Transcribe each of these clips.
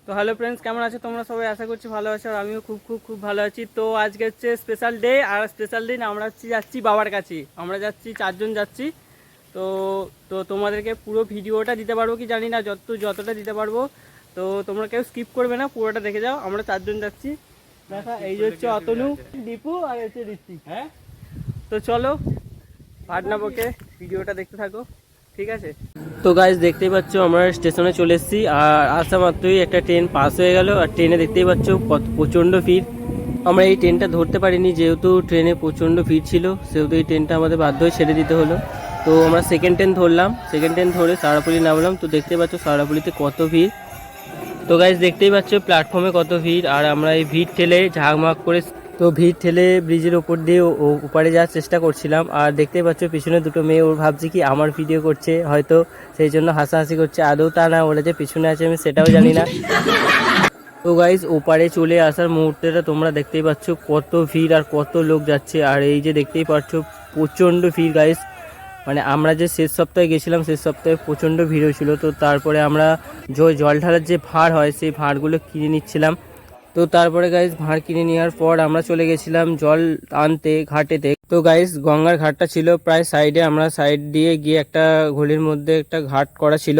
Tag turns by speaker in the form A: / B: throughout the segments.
A: তো hello friends, কেমন আছো তোমরা সবাই? আশা করছি ভালো আছো, আর আমিও খুব খুব খুব ভালো আছি। তো আজকে হচ্ছে স্পেশাল ডে, আর স্পেশাল দিন আমরা যাচ্ছি বাবার কাছে। আমরা যাচ্ছি 4 জন যাচ্ছি। তো তো তোমাদেরকে পুরো ভিডিওটা দিতে পারবো কি জানি না, যতটা দিতে পারবো। তো তোমরা কেউ স্কিপ করবে না, পুরোটা দেখে যাও। আমরা 4 জন যাচ্ছি। দেখা, এই যে হচ্ছে অতনু, দীপু আর হচ্ছে ঋত্বিক। হ্যাঁ, তো চলো পাটনাবকে ভিডিওটা দেখতে থাকো, ঠিক আছে? তো গাইজ দেখতেই পাচ্ছ আমরা স্টেশনে চলে এসেছি, আর আসা মাত্রই একটা ট্রেন পাস হয়ে গেল। আর ট্রেনে দেখতেই পাচ্ছ প্রচণ্ড ভিড়। আমরা এই ট্রেনটা ধরতে পারিনি, যেহেতু ট্রেনে প্রচণ্ড ভিড় ছিল, সেহেতু এই ট্রেনটা আমাদের বাধ্য হয়ে ছেড়ে দিতে হলো। তো আমরা সেকেন্ড ট্রেন ধরলাম, সেকেন্ড ট্রেন ধরে সারাপুলি নামলাম। তো দেখতেই পাচ্ছ সারাপুলিতে কত ভিড়। তো গাইজ দেখতেই পাচ্ছ প্ল্যাটফর্মে কত ভিড়, আর আমরা এই ভিড় ঠেলে ঝাঁকমাক করে, তো ভিড় ঠেলে ব্রিজের ওপর দিয়ে ওপারে যাওয়ার চেষ্টা করছিলাম। আর দেখতেই পাচ্ছ পিছনে দুটো মেয়ে, ওর ভাবছি কি আমার ভিডিও করছে হয়তো, সেই জন্য হাসাহাসি করছে। আদৌ তা না, ওরা যে পিছনে আছে আমি সেটাও জানি না। তো গাইজ ওপারে চলে আসার মুহূর্তেটা তোমরা দেখতেই পাচ্ছ কত ভিড় আর কত লোক যাচ্ছে। আর এই যে দেখতেই পাচ্ছ প্রচণ্ড ভিড় গাইজ। মানে আমরা যে শেষ সপ্তাহে গেছিলাম, শেষ সপ্তাহে প্রচণ্ড ভিড় হয়েছিল। তো তারপরে আমরা জল ঢালার যে ভাঁড় হয়, সেই ভাঁড়গুলো কিনে নিচ্ছিলাম। তো তারপরে গাইজ ভাঁড় কিনে নেওয়ার পর আমরা চলে গেছিলাম জল আনতে ঘাটেতে। তো গাইজ গঙ্গার ঘাটটা ছিল প্রায় সাইডে, আমরা সাইড দিয়ে গিয়ে একটা গলির মধ্যে একটা ঘাট করা ছিল,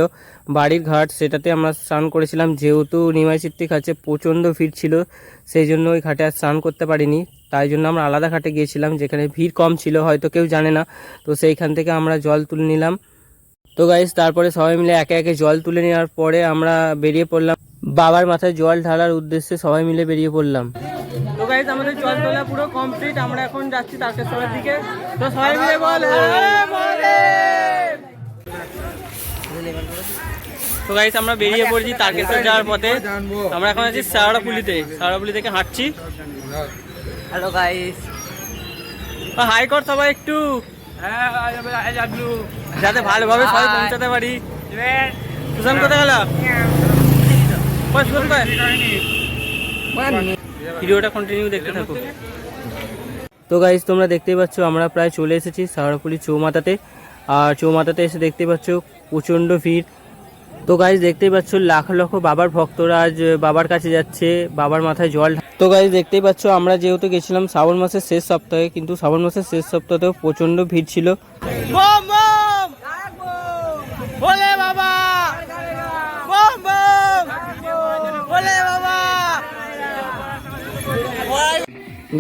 A: বাড়ির ঘাট, সেটাতে আমরা স্নান করেছিলাম। যেহেতু নিমাই চিত্রিক আছে, প্রচণ্ড ভিড় ছিল, সেই জন্য ওই ঘাটে আর স্নান করতে পারিনি। তাই জন্য আমরা আলাদা ঘাটে গিয়েছিলাম, যেখানে ভিড় কম ছিল, হয়তো কেউ জানে না। তো সেইখান থেকে আমরা জল তুলে নিলাম। তো গাইজ তারপরে সবাই মিলে একে একে জল তুলে নেওয়ার পরে আমরা বেরিয়ে পড়লাম বাবার মাথায় জল ঢালার উদ্দেশ্যে। সবাই মিলে বেরিয়ে পড়লাম। তো গাইজ আমাদের জল তোলা পুরো কমপ্লিট, আমরা এখন যাচ্ছি তারকেশ্বরের দিকে। তো সবাই মিলে বল তো গাইজ আমরা বেরিয়ে পড়েছি তারকেশ্বর যাওয়ার পথে। আমরা এখন আছি সারাপুলিতে, সারাপুলি থেকে হাঁটছি। হ্যালো গাইজ, হাই কর সবাই একটু, যাতে ভালোভাবে সবাই পৌঁছাতে পারি। সুশান কোথায় গেল? ভিডিওটা কন্টিনিউ দেখতে থাকো। তো গাইজ তোমরা দেখতেই পাচ্ছ আমরা প্রায় চলে এসেছি সারাপুলি চৌমাথাতে। আর চৌমাথাতে এসে দেখতেই পাচ্ছ প্রচণ্ড ভিড়। তো গাইজ দেখতেই পাচ্ছ লাখ লক্ষ বাবার ভক্তরা আজ বাবার কাছে যাচ্ছে, বাবার মাথায় জল। তো গাইজ দেখতেই পাচ্ছ আমরা যেহেতু গেছিলাম শ্রাবণ মাসের শেষ সপ্তাহে, কিন্তু শ্রাবণ মাসের শেষ সপ্তাহেও প্রচণ্ড ভিড় ছিল।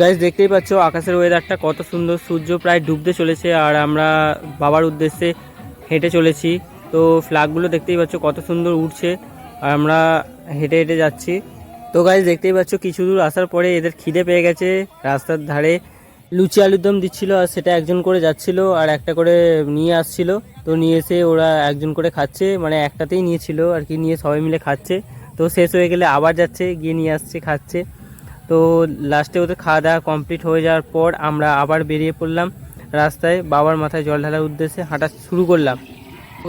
A: গাইজ দেখতেই পাচ্ছ আকাশের ওয়েদারটা কত সুন্দর, সূর্য প্রায় ডুবতে চলেছে, আর আমরা বাবার উদ্দেশ্যে হেঁটে চলেছি। তো ফ্ল্যাগগুলো দেখতেই পাচ্ছ কত সুন্দর উঠছে, আর আমরা হেঁটে হেঁটে যাচ্ছি। তো গাইজ দেখতেই পাচ্ছ কিছু দূর আসার পরে এদের খিদে পেয়ে গেছে, রাস্তার ধারে লুচি আলুর দম দিচ্ছিল, আর সেটা একজন করে যাচ্ছিল আর একটা করে নিয়ে আসছিল। তো নিয়ে এসে ওরা একজন করে খাচ্ছে, মানে একটাতেই নিয়েছিল আর কি, নিয়ে সবাই মিলে খাচ্ছে। তো শেষ হয়ে গেলে আবার যাচ্ছে, গিয়ে নিয়ে আসছে, খাচ্ছে। তো লাস্টে ওদের খাওয়া দাওয়া কমপ্লিট হয়ে যাওয়ার পর আমরা আবার বেরিয়ে পড়লাম রাস্তায়, বাবার মাথায় জল ঢালার উদ্দেশ্যে হাঁটা শুরু করলাম।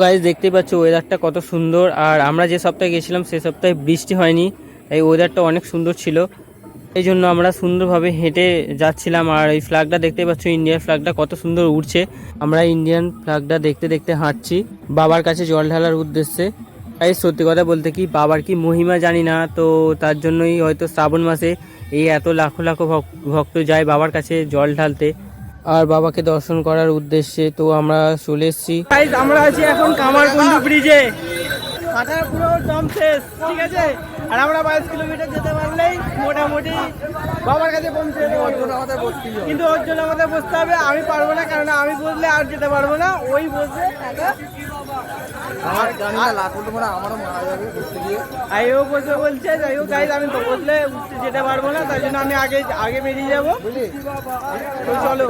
A: গাইজ দেখতেই পাচ্ছ ওয়েদারটা কত সুন্দর, আর আমরা যে সপ্তাহে গেছিলাম সে সপ্তাহে বৃষ্টি হয়নি, তাই ওয়েদারটা অনেক সুন্দর ছিল। এই জন্য আমরা সুন্দরভাবে হেঁটে যাচ্ছিলাম। আর এই ফ্ল্যাগটা দেখতে পাচ্ছ, ইন্ডিয়ান ফ্ল্যাগটা কত সুন্দর উড়ছে। আমরা ইন্ডিয়ান ফ্ল্যাগটা দেখতে দেখতে হাঁটছি বাবার কাছে জল ঢালার উদ্দেশ্যে। তাই সত্যি কথা বলতে কি বাবার কি মহিমা জানি না, তো তার জন্যই হয়তো শ্রাবণ মাসে এই এত লাখো লাখো ভক্ত যায় বাবার কাছে জল ঢালতে আর বাবাকে দর্শন করার উদ্দেশ্যে। তো আমরা চলে এসেছি, আমরা আছি এখন কামারকুণ্ডু ব্রিজে। হাঁটার পুরো দম শেষ, ঠিক আছে। আর আমরা 22 কিলোমিটার যেতে পারলেই মোটামুটি বাবার কাছে পৌঁছে যাবো, কিন্তু ওর জন্য আমাদের বসতে হবে। আমি পারবো না, কারণ আমি বসলে আর যেতে পারবো না, ওই বসে আইও বসে বলছে। যাই হোক গাইজ, আমি তো বসলে যেতে পারবো না, তাই জন্য আমি আগে বেরিয়ে যাবো। তো চলো।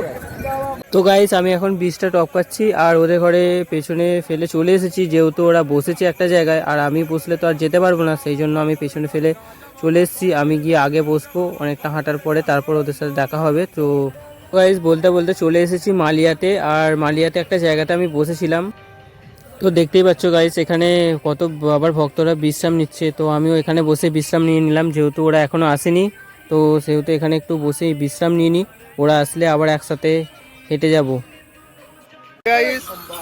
A: তো গাইজ আমি এখন ব্রিজটা টপ করছি, আর ওদের ঘরে পেছনে ফেলে চলে এসেছি, যেহেতু ওরা বসেছে একটা জায়গায়, আর আমি বসলে তো আর যেতে পারবো না, সেই জন্য আমি পেছনে ফেলে চলে এসেছি। আমি গিয়ে আগে বসবো, অনেকটা হাঁটার পরে তারপর ওদের সাথে দেখা হবে। তো গাইজ বলতে বলতে চলে এসেছি মালিয়াতে, আর মালিয়াতে একটা জায়গাতে আমি বসেছিলাম। তো দেখতেই পাচ্ছ গাইজ এখানে কত বাবার ভক্তরা বিশ্রাম নিচ্ছে। তো আমিও এখানে বসে বিশ্রাম নিয়ে নিলাম, যেহেতু ওরা এখনও আসেনি, তো সেহেতু এখানে একটু বসে বিশ্রাম নিয়ে নিই, ওরা আসলে আবার একসাথে হেঁটে যাব।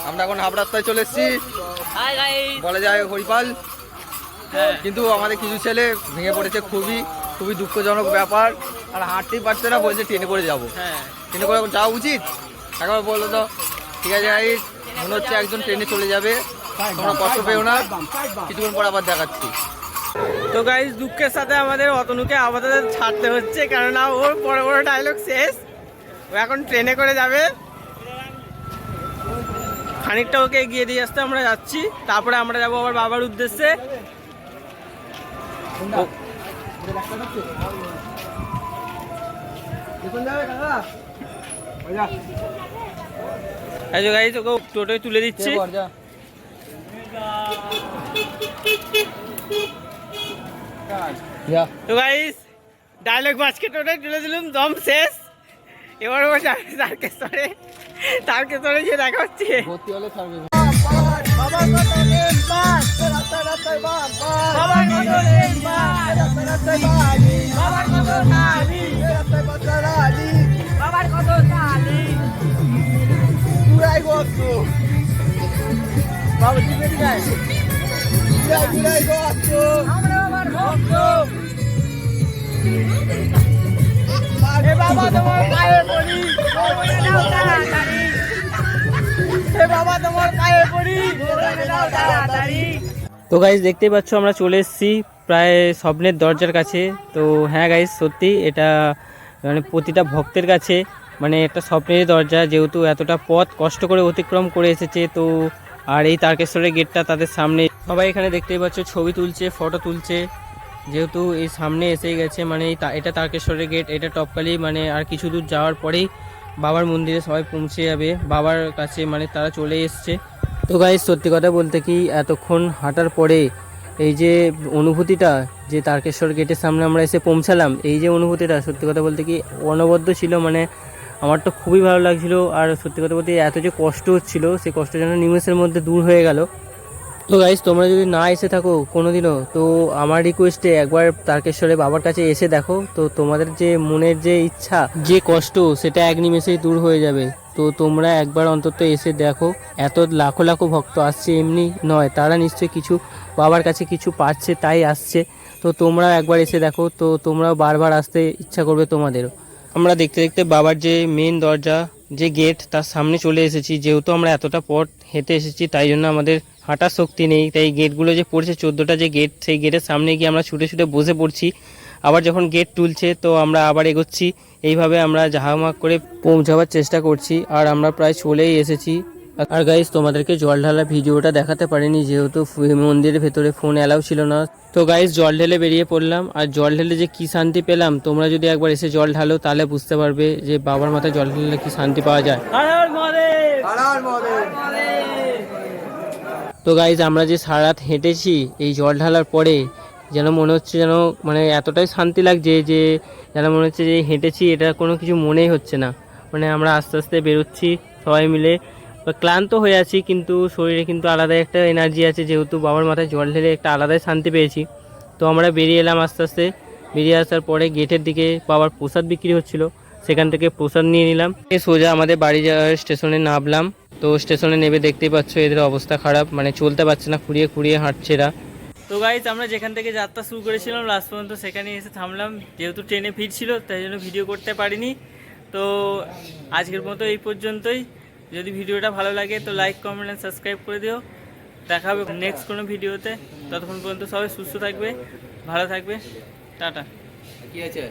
B: আমরা এখন হাবড়া রাস্তায় চলে এসেছি, বলা যায় হরিপাল। কিন্তু আমাদের কিছু ছেলে ভেঙে পড়েছে, খুবই খুবই দুঃখজনক ব্যাপার। আর হাঁটতেই পারছে না, বলছে ট্রেনে করে যাবো। ট্রেনে করে যাওয়া উচিত? একবার বললো তো। ঠিক আছে গাইস, মনে হচ্ছে একজন ট্রেনে চলে যাবে, তোমরা কষ্ট পেও না, কিছুক্ষণ পর আবার দেখাচ্ছি।
A: তো গাইস, দুঃখের সাথে আমাদের অতনুকে আপাতত ছাড়তে হচ্ছে, কেননা ওর বড় বড় ডায়লগ শেষ। ও এখন ট্রেনে করে যাবে। খানিকটা ওকে এগিয়ে দিয়ে আসতে আমরা যাচ্ছি, তারপরে আমরা যাবো আবার বাবার উদ্দেশ্যে। গাইস, ওকে টোটোয় তুলে দিচ্ছি। তো গাইস, ডায়লগ মাঝকে টোটোয় তুলে দিলাম, দম শেষ। এবার ও তারকেশ্বরে গিয়ে দেখা হচ্ছে। বাবা তোমার পায়ে পড়ি, বাবা তোমার পায়ে পড়ি। তো গাইস, দেখতেই পাচ্ছ আমরা চলে এসেছি প্রায় স্বপ্নের দরজার কাছে। তো হ্যাঁ গাইস, সত্যি এটা মানে প্রতিটা ভক্তের কাছে মানে একটা স্বপ্নের দরজা, যেহেতু এতটা পথ কষ্ট করে অতিক্রম করে এসেছে। তো আর এই তারকেশ্বরের গেটটা তাদের সামনে, সবাই এখানে দেখতেই পাচ্ছ ছবি তুলছে, ফটো তুলছে, যেহেতু এই সামনে এসে গেছে। মানে এটা তারকেশ্বরের গেট, এটা টপকালি, মানে আর কিছু দূর যাওয়ার পরেই বাবার মন্দিরে সবাই পৌঁছে যাবে, বাবার কাছে মানে তারা চলে এসছে। তো গাইস, সত্যি কথা বলতে কি, এতক্ষণ হাঁটার পরে এই যে অনুভূতিটা, যে তারকেশ্বর গেটের সামনে আমরা এসে পৌঁছালাম, এই যে অনুভূতিটা সত্যি কথা বলতে কি অনবদ্য ছিল। মানে আমার তো খুবই ভালো লাগছিল। আর সত্যি কথা বলতে এত যে কষ্ট হচ্ছিল, সেই কষ্ট যেন নিমেষের মধ্যে দূর হয়ে গেল। তো গাইস, তোমরা যদি না এসে থাকো কোনোদিনও, তো আমার রিকোয়েস্টে একবার তারকেশ্বরে বাবার কাছে এসে দেখো। তো তোমাদের যে মনের যে ইচ্ছা, যে কষ্ট, সেটা এক নিমেষেই দূর হয়ে যাবে। তো তোমরা একবার অন্তত এসে দেখো। এত লাখো লাখো ভক্ত আসছে এমনি নয়, তারা নিশ্চয়ই কিছু বাবার কাছে কিছু পাচ্ছে তাই আসছে। তো তোমরা একবার এসে দেখো, তো তোমরাও বারবার আসতে ইচ্ছা করবে তোমাদেরও। আমরা দেখতে দেখতে বাবার যে মেন দরজা, যে গেট, তার সামনে চলে এসেছি। যেহেতু আমরা এতটা পথ হেঁটে এসেছি, তাই জন্য আমাদের হাঁটার শক্তি নেই। তাই গেটগুলো যে পড়ছে 14টা যে গেট, সেই গেটের সামনে গিয়ে আমরা ছুটে ছুটে বসে পড়ছি। আবার যখন গেট তুলছে, তো আমরা আবার এগোচ্ছি। এইভাবে আমরা জাহামাক করে পৌঁছাবার চেষ্টা করছি। আর আমরা প্রায় চলেই এসেছি। আর গাইস, তোমাদেরকে জল ঢালা ভিডিওটা দেখাতে পারিনি, যেহেতু মন্দিরের ভেতরে ফোন অ্যালাউ ছিল না। তো গাইস, জল ঢেলে বেরিয়ে পড়লাম। আর জল ঢেলে যে কি শান্তি পেলাম, তোমরা যদি একবার এসে জল ঢালো তাহলে বুঝতে পারবে যে বাবার মাথায় জল ঢেলে কি শান্তি পাওয়া যায়। তো গাইস, আমরা যে সারা রাত হেঁটেছি এই জল ঢালার পরে, যেন মনে হচ্ছে যেন মানে এতটাই শান্তি লাগছে যে যেন মনে হচ্ছে যে হেঁটেছি, এটা কোনো কিছু মনেই হচ্ছে না। মানে আমরা আস্তে আস্তে বেরোচ্ছি সবাই মিলে, ক্লান্ত হয়ে আছি, কিন্তু শরীরে কিন্তু আলাদাই একটা এনার্জি আছে, যেহেতু বাবার মাথায় জল ঢেলে একটা আলাদাই শান্তি পেয়েছি। তো আমরা বেরিয়ে এলাম আস্তে আস্তে। বেরিয়ে আসার পরে গেটের দিকে বাবার প্রসাদ বিক্রি হচ্ছিল, সেখান থেকে প্রসাদ নিয়ে নিলাম। সোজা আমাদের বাড়ি যাওয়ার স্টেশনে নামলাম। তো স্টেশনে নেমে দেখতেই পাচ্ছ এদের অবস্থা খারাপ, মানে চলতে পারছে না, খুঁড়িয়ে খুঁড়িয়ে হাঁটছে এরা। তো গাইস, আমরা যেখান থেকে যাত্রা শুরু করেছিলাম লাস্ট পর্যন্ত সেখানে এসে থামলাম। যেহেতু ট্রেনে ভিড় ছিল, তাই জন্য ভিডিও করতে পারিনি। তো আজকের মতো এই পর্যন্তই। যদি ভিডিওটা ভালো লাগে তো লাইক, কমেন্ট আর সাবস্ক্রাইব করে দিও। দেখা হবে নেক্সট কোনো ভিডিওতে। ততক্ষণ পর্যন্ত সবাই সুস্থ থাকবে, ভালো থাকবে। টাটা।
B: কি আছে?